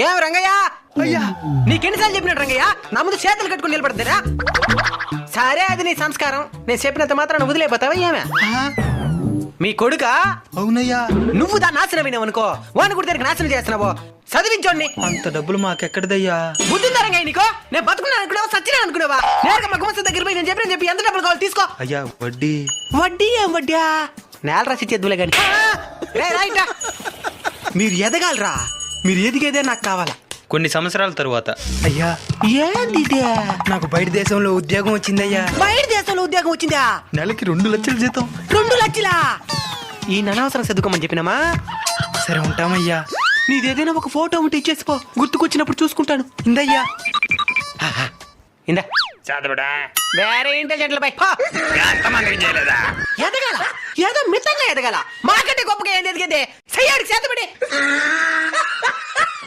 ఏం రంగయ్య అయ్యా నీకెన్నిసార్లు చెప్పినట్టు రంగయ్య నా ముందు చేతులు కట్టుకుని నిలబడతారా? సరే అది నీ సంస్కారం, నేను చెప్పినంత మాత్రం వదిలేపోతావా ఏమే? మీ కొడుకా? అవునయ్యా. నువ్వు దాన్ని నాశనం అనుకో, వాడిని కూడా దానికి నాశనం చేస్తున్నావు. చదివించోండి. అంత డబ్బులు మాకెక్కడదయ్యా? బుద్ధిందా రంగయ్య నీకో? నేను బతుకున్నాను అనుకున్నావా, సచ్చినా అనుకున్నావా? నేరుగా మా గుమస్తా దగ్గర పోయి నేను చెప్పి ఎంత డబ్బులు కావాలి తీసుకో. అయ్యా వడ్డీ. వడ్డీ ఏం వడ్డా? నేల రాసి చేద్దులే గాని. మీరు ఎదగాలరా, మీరు ఎదిగేదే నాకు కావాలా. కొన్ని సంవత్సరాల తరువాత. అయ్యా ఏంది నాకు బయట దేశంలో ఉద్యోగం వచ్చిందయ్యా. బయట దేశంలో ఉద్యోగం వచ్చిందా? నెలకి 2 లక్షల జీతం. 2 లక్షలా? ఈ అనవసరం చదువుకోమని చెప్పినామా? సరే ఉంటామయ్యా. నీదేదైనా ఒక ఫోటో ఉంటే ఇచ్చేసిపో, గుర్తుకొచ్చినప్పుడు చూసుకుంటాను. ఇందయ్యా. ఇందా వేరే ఇంటెలిజెంట్ల పై ఎదగాల, ఏదో మితంగా ఎదగాల. మాకంటే గొప్పగా ఏం ఎదిగేదే. సయ్యాడికి చేతబడి